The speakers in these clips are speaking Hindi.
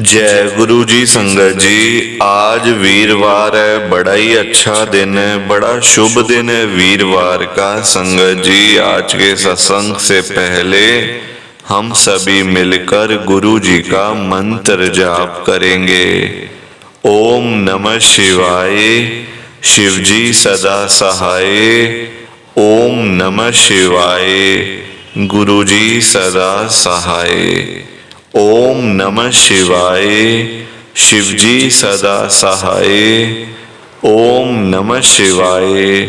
जय गुरु जी। संगत जी, आज वीरवार है, बड़ा ही अच्छा दिन है, बड़ा शुभ दिन है वीरवार का। संगत जी, आज के सत्संग से पहले हम सभी मिलकर गुरु जी का मंत्र जाप करेंगे। ओम नमः शिवाय, शिव जी सदा सहाय। ओम नमः शिवाय, गुरु जी सदा सहाय। ओम नमः शिवाय, शिव जी सदा सहाय। ओम नमः शिवाय,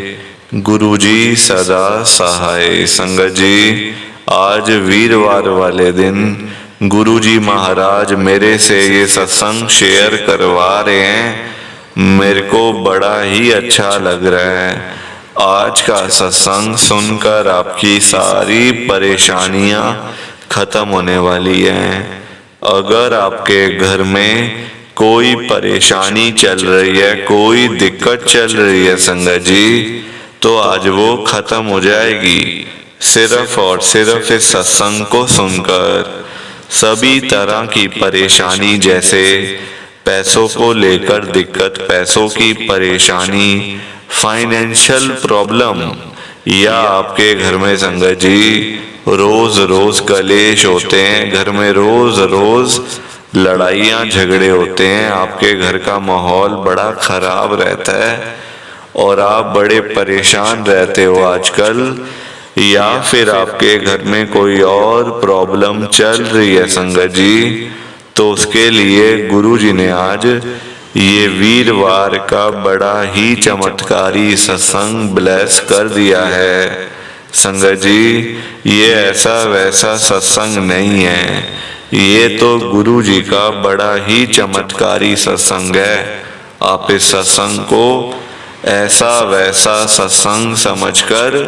गुरु जी सदा सहाय। संगत जी, आज वीरवार वाले दिन गुरु जी महाराज मेरे से ये सत्संग शेयर करवा रहे हैं। मेरे को बड़ा ही अच्छा लग रहा है। आज का सत्संग सुनकर आपकी सारी परेशानियां खत्म होने वाली है। अगर आपके घर में कोई परेशानी चल रही है, कोई दिक्कत चल रही है संगत जी, तो आज वो खत्म हो जाएगी सिर्फ और सिर्फ इस सत्संग को सुनकर। सभी तरह की परेशानी, जैसे पैसों को लेकर दिक्कत, पैसों की परेशानी, फाइनेंशियल प्रॉब्लम, या आपके घर में संगत जी रोज रोज कलेश होते हैं, घर में रोज रोज लड़ाइयाँ झगड़े होते हैं, आपके घर का माहौल बड़ा खराब रहता है और आप बड़े परेशान रहते हो आजकल, या फिर आपके घर में कोई और प्रॉब्लम चल रही है संगत जी, तो उसके लिए गुरु जी ने आज ये वीरवार का बड़ा ही चमत्कारी सत्संग ब्लेस कर दिया है। संगत जी, ये ऐसा वैसा सत्संग नहीं है, ये तो गुरु जी का बड़ा ही चमत्कारी सत्संग है। आप इस सत्संग को ऐसा वैसा सत्संग समझकर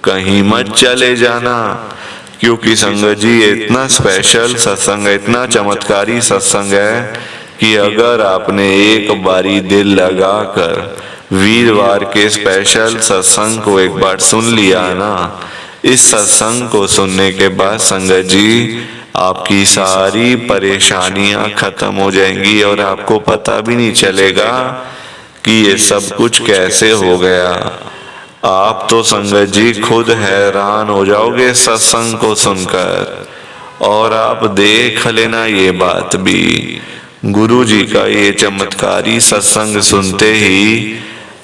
कहीं मत चले जाना, क्योंकि संगत जी इतना स्पेशल सत्संग है, इतना चमत्कारी सत्संग है कि अगर आपने एक बारी दिल लगाकर वीरवार के स्पेशल सत्संग को एक बार सुन लिया ना, इस सत्संग को सुनने के बाद संगत जी आपकी सारी परेशानियां खत्म हो जाएंगी और आपको पता भी नहीं चलेगा कि ये सब कुछ कैसे हो गया। आप तो संगत जी खुद हैरान हो जाओगे सत्संग को सुनकर। और आप देख लेना ये बात भी, गुरु जी का ये चमत्कारी सत्संग सुनते ही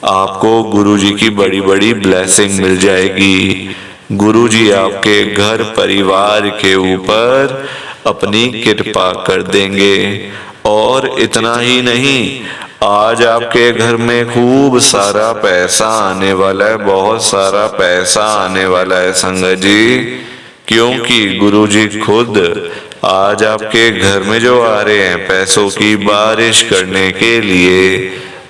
आपको गुरु जी की बड़ी बड़ी ब्लेसिंग मिल जाएगी। गुरु जी आपके घर परिवार के ऊपर अपनी कृपा कर देंगे। और इतना ही नहीं, आज आपके घर में खूब सारा पैसा आने वाला है, बहुत सारा पैसा आने वाला है संगत जी, क्योंकि गुरु जी खुद आज आपके घर में जो आ रहे हैं पैसों की बारिश करने के लिए,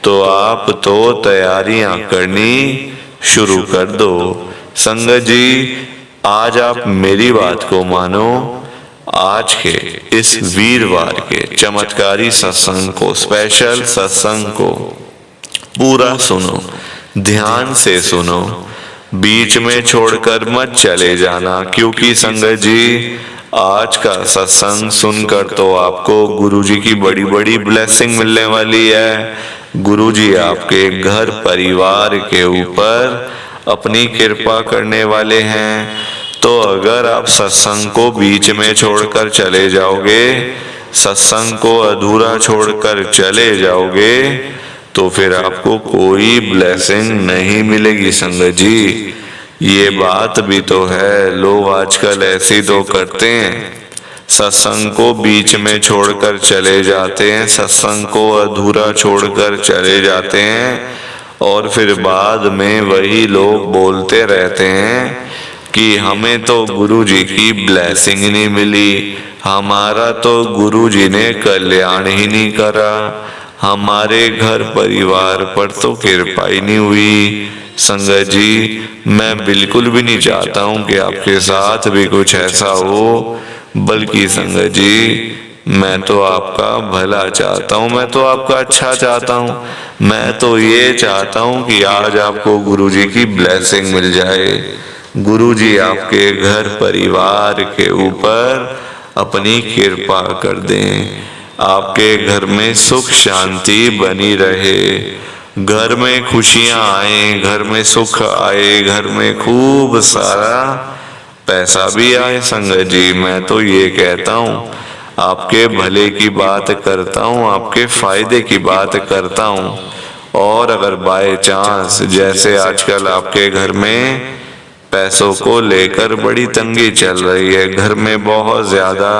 तो आप तो तैयारियां करनी शुरू कर दो। संगत जी, आज आप मेरी बात को मानो, आज के इस वीरवार के चमत्कारी सत्संग को, स्पेशल सत्संग को पूरा सुनो, ध्यान से सुनो, बीच में छोड़कर मत चले जाना, क्योंकि संगत जी आज का सत्संग सुनकर तो आपको गुरु जी की बड़ी बड़ी ब्लेसिंग मिलने वाली है। गुरु जी आपके घर परिवार के ऊपर अपनी कृपा करने वाले हैं। तो अगर आप सत्संग को बीच में छोड़कर चले जाओगे, सत्संग को अधूरा छोड़कर चले जाओगे, तो फिर आपको कोई ब्लेसिंग नहीं मिलेगी संगत जी। ये बात भी तो है, लोग आजकल ऐसे तो करते हैं, सत्संग को बीच में छोड़कर चले जाते हैं, सत्संग को अधूरा छोड़कर चले जाते हैं, और फिर बाद में वही लोग बोलते रहते हैं कि हमें तो गुरु जी की ब्लेसिंग नहीं मिली, हमारा तो गुरु जी ने कल्याण ही नहीं करा, हमारे घर परिवार पर तो कृपा ही नहीं हुई। संगत जी, मैं बिल्कुल भी नहीं चाहता हूँ कि आपके साथ भी कुछ ऐसा हो, बल्कि संगत जी मैं तो आपका भला चाहता हूँ, मैं तो आपका अच्छा चाहता हूँ। मैं तो ये चाहता हूँ कि आज आपको गुरु जी की ब्लेसिंग मिल जाए, गुरु जी आपके घर परिवार के ऊपर अपनी कृपा कर दें। आपके घर में सुख शांति बनी रहे, घर में खुशियां आए, घर में सुख आए, घर में खूब सारा पैसा भी आए। संगत जी मैं तो ये कहता हूँ, आपके भले की बात करता हूँ, आपके फायदे की बात करता हूँ। और अगर बाय चांस जैसे आजकल आपके घर में पैसों को लेकर बड़ी तंगी चल रही है, घर में बहुत ज्यादा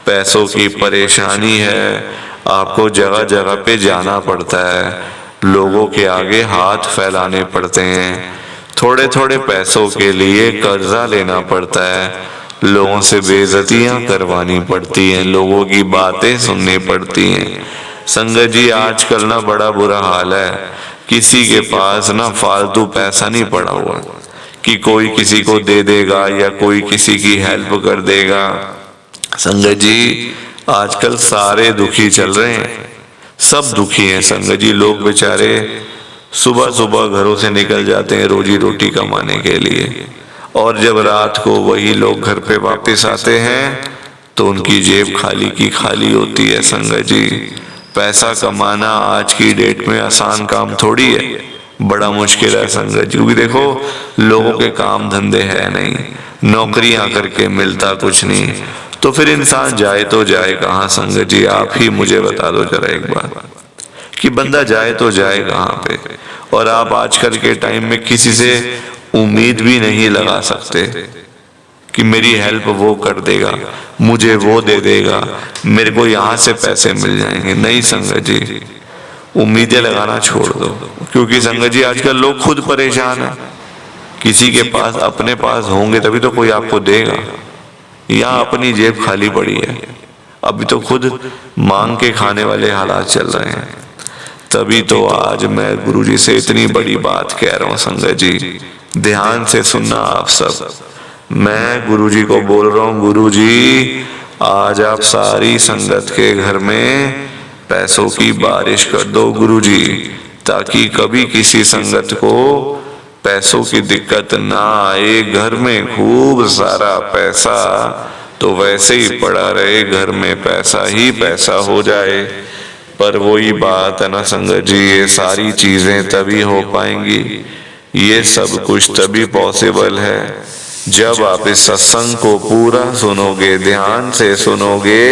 पैसों की परेशानी है, आपको जगह जगह पे जाना पड़ता है, लोगों के आगे हाथ फैलाने पड़ते हैं, थोड़े थोड़े पैसों के लिए कर्जा लेना पड़ता है, लोगों से बेइज्जतियां करवानी पड़ती हैं, लोगों की बातें सुननी पड़ती हैं। संगत जी आजकल ना बड़ा बुरा हाल है, किसी के पास ना फालतू पैसा नहीं पड़ा हुआ कि कोई किसी को दे देगा या कोई किसी की हेल्प कर देगा। संगत जी आजकल सारे दुखी चल रहे हैं, सब दुखी हैं। संगत जी लोग बेचारे सुबह सुबह घरों से निकल जाते हैं रोजी रोटी कमाने के लिए, और जब रात को वही लोग घर पे वापस आते हैं तो उनकी जेब खाली की खाली होती है। संगत जी पैसा कमाना आज की डेट में आसान काम थोड़ी है, बड़ा मुश्किल है संगत जी, क्योंकि देखो लोगों के काम धंधे है नहीं, नौकरियां करके मिलता कुछ नहीं, तो फिर इंसान जाए तो जाए कहाँ। संगत जी आप ही मुझे बता दो जरा एक बार कि बंदा जाए तो जाए कहाँ पे। और आप आजकल के टाइम में किसी से उम्मीद भी नहीं लगा सकते कि मेरी हेल्प वो कर देगा, मुझे वो दे देगा, मेरे को यहाँ से पैसे मिल जाएंगे। नहीं संगत जी उम्मीदें लगाना छोड़ दो, क्योंकि संगत जी आजकल लोग खुद परेशान है। किसी के पास अपने पास होंगे तभी तो कोई आपको देगा, यहाँ अपनी जेब खाली पड़ी है, अभी तो खुद मांग के खाने वाले हालात चल रहे हैं। तभी तो आज मैं गुरुजी से इतनी बड़ी बात कह रहा हूँ। संगत जी ध्यान से सुनना आप सब, मैं गुरुजी को बोल रहा हूँ, गुरुजी आज आप सारी संगत के घर में पैसों की बारिश कर दो गुरुजी, ताकि कभी किसी संगत को पैसों की दिक्कत ना आए। घर में खूब सारा पैसा तो वैसे ही पड़ा रहे, घर में पैसा ही पैसा हो जाए। पर वही बात है ना संगत जी, ये सारी चीजें तभी हो पाएंगी, ये सब कुछ तभी पॉसिबल है जब आप इस सत्संग को पूरा सुनोगे, ध्यान से सुनोगे।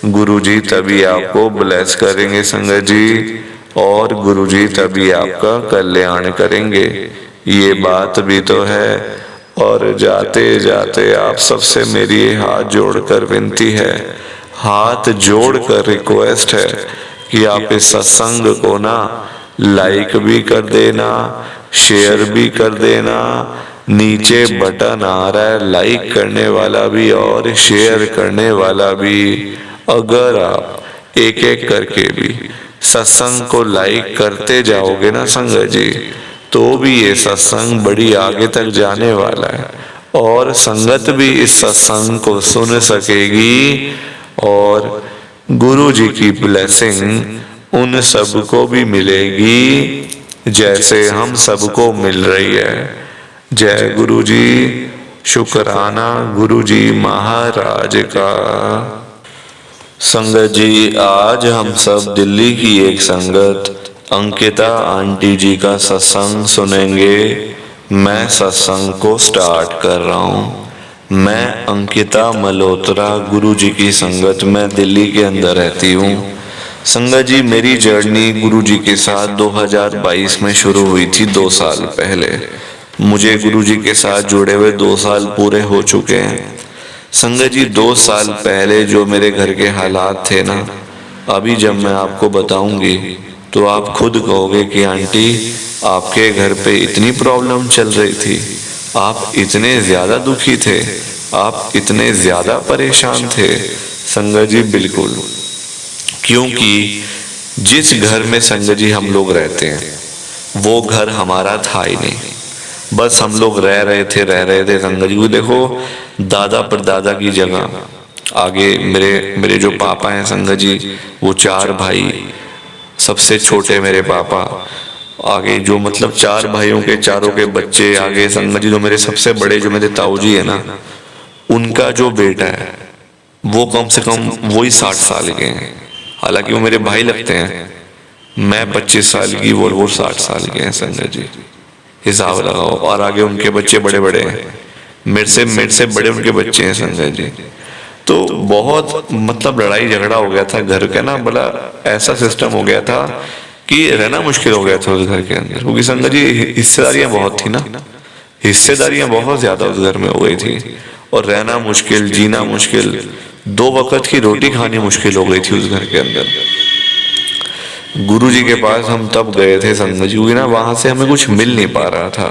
गुरुजी तभी आपको ब्लेस करेंगे संगत जी, और गुरुजी तभी आपका कल्याण करेंगे, ये बात भी तो है। और जाते जाते आप सबसे मेरी हाथ जोड़कर विनती है, हाथ जोड़कर रिक्वेस्ट है कि आप इस सत्संग को ना लाइक भी कर देना, शेयर भी कर देना। नीचे बटन आ रहा है लाइक करने वाला भी और शेयर करने वाला भी, अगर आप एक एक करके भी सत्संग को लाइक करते जाओगे ना संगत जी, तो भी ये सत्संग बड़ी आगे तक जाने वाला है, और संगत भी इस सत्संग को सुन सकेगी, और गुरु जी की ब्लेसिंग उन सबको भी मिलेगी जैसे हम सबको मिल रही है। जय गुरु जी, शुक्राना गुरु जी महाराज का। संगत जी आज हम सब दिल्ली की एक संगत अंकिता आंटी जी का सत्संग सुनेंगे। मैं सत्संग को स्टार्ट कर रहा हूँ। मैं अंकिता मल्होत्रा गुरुजी की संगत में दिल्ली के अंदर रहती हूँ। संगत जी मेरी जर्नी गुरुजी के साथ 2022 में शुरू हुई थी, 2 साल पहले। मुझे गुरुजी के साथ जुड़े हुए 2 साल पूरे हो चुके हैं। संगत जी 2 साल पहले जो मेरे घर के हालात थे ना, अभी जब मैं आपको बताऊंगी तो आप खुद कहोगे कि आंटी आपके घर पे इतनी प्रॉब्लम चल रही थी, आप इतने ज्यादा दुखी थे, आप इतने ज्यादा परेशान थे। संगत जी बिल्कुल, क्योंकि जिस घर में संगत जी हम लोग रहते हैं वो घर हमारा था ही नहीं, बस हम लोग रह रहे थे संगत जी। देखो दादा परदादा की जगह आगे मेरे जो पापा हैं संगत जी, वो 4 भाई, सबसे छोटे मेरे पापा, आगे जो मतलब 4 भाइयों के चारों के बच्चे, आगे संगत जी जो मेरे सबसे बड़े जो मेरे ताऊ जी है ना, उनका जो बेटा है वो कम से कम वही 60 साल के हैं। हालांकि वो मेरे भाई लगते हैं। मैं 25 साल की, वो 60 साल के हैं संगत जी, हिसाब लगाओ। और आगे उनके बच्चे बड़े बड़े हैं, मेरे से बड़े उनके बच्चे हैं संगत जी। तो बहुत मतलब लड़ाई झगड़ा हो गया था घर का ना, बड़ा ऐसा सिस्टम हो गया था कि रहना मुश्किल हो गया था उस घर के अंदर, क्योंकि संगत जी हिस्सेदारियां बहुत थी ना, हिस्सेदारियां बहुत ज्यादा उस घर में हो गई थी, और रहना मुश्किल, जीना मुश्किल, 2 वक्त की रोटी खानी मुश्किल हो गई थी उस घर के अंदर। गुरुजी के पास हम तब गए थे संगत जी, क्योंकि ना वहां से हमें कुछ मिल नहीं पा रहा था,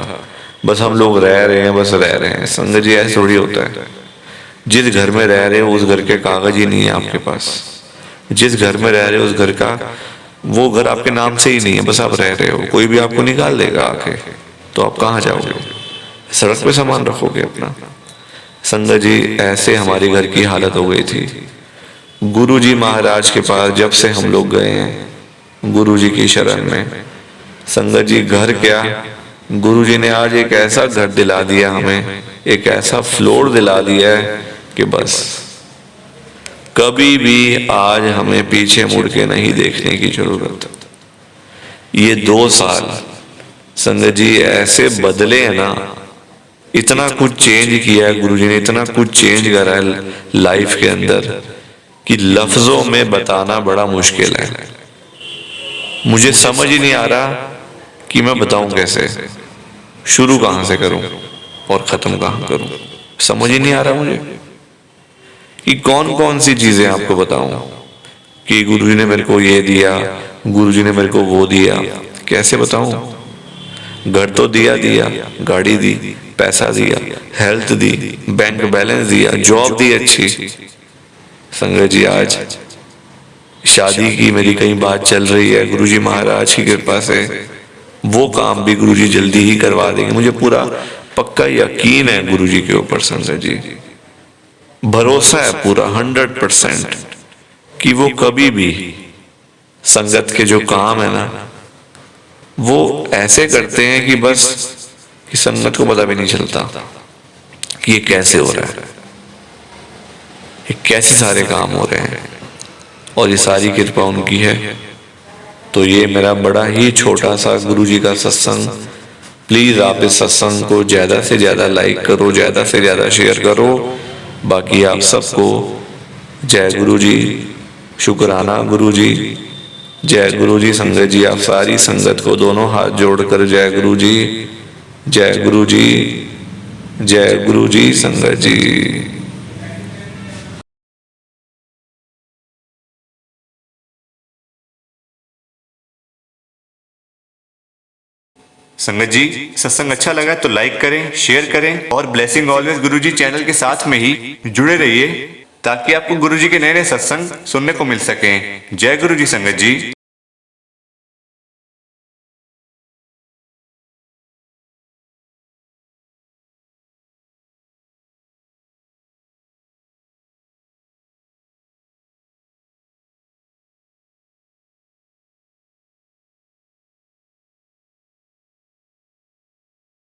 बस हम लोग रह रहे हैं, बस रह रहे हैं संगत जी। ऐसे थोड़ी होता है, जिस घर में रह रहे हो उस घर के कागज ही नहीं है आपके पास, जिस घर में रह रहे हो उस घर का, वो घर आपके नाम से ही नहीं है, बस आप रह रहे हो, कोई भी आपको निकाल देगा आके, तो आप कहाँ जाओगे, सड़क पे सामान रखोगे अपना। संगत जी ऐसे हमारी घर की हालत हो गई थी। गुरुजी महाराज के पास जब से हम लोग गए हैं, गुरुजी की शरण में, संगत जी घर क्या, गुरुजी ने आज एक ऐसा घर दिला दिया हमें, एक ऐसा फ्लोर दिला दिया है कि बस कभी भी आज हमें पीछे मुड़ के नहीं देखने की जरूरत। ये 2 साल संगत जी ऐसे बदले हैं ना, इतना कुछ चेंज किया है गुरुजी ने, इतना कुछ चेंज करा है लाइफ के अंदर कि लफ्जों में बताना बड़ा मुश्किल है। मुझे समझ ही नहीं आ रहा कि मैं बताऊं कैसे, शुरू कहां से करूं और खत्म कहां करूं, समझ ही नहीं आ रहा मुझे कि कौन कौन सी चीजें आपको बताऊं कि गुरुजी ने मेरे को ये दिया, गुरुजी ने मेरे को वो दिया, कैसे बताऊं। घर तो दिया, गाड़ी दी, पैसा दिया, हेल्थ दी, बैंक बैलेंस दिया, जॉब दी अच्छी। संगत जी आज शादी की मेरी कई बात चल रही है, गुरुजी महाराज की कृपा से वो काम भी गुरुजी जल्दी ही करवा देंगे, मुझे पूरा पक्का यकीन है गुरुजी के ऊपर संगत जी, भरोसा है पूरा 100% कि वो कभी भी संगत के जो काम है ना, वो ऐसे करते हैं कि बस कि संगत को पता भी नहीं चलता कि ये कैसे हो रहा है, ये कैसे सारे काम हो रहे हैं, और ये सारी कृपा उनकी है। तो ये मेरा बड़ा ही छोटा सा गुरुजी का सत्संग, प्लीज आप इस सत्संग को ज्यादा से ज्यादा लाइक करो, ज्यादा से ज्यादा शेयर करो। बाकी आप सबको जय गुरुजी, शुक्राना गुरुजी, जय गुरुजी। संगत जी आप सारी संगत को दोनों हाथ जोड़कर जय गुरुजी, जय गुरुजी, जय गुरुजी संगत जी। संगत जी सत्संग अच्छा लगा तो लाइक करें, शेयर करें, और ब्लेसिंग ऑलवेज गुरुजी चैनल के साथ में ही जुड़े रहिए ताकि आपको गुरुजी के नए नए सत्संग सुनने को मिल सकें। जय गुरुजी संगत जी।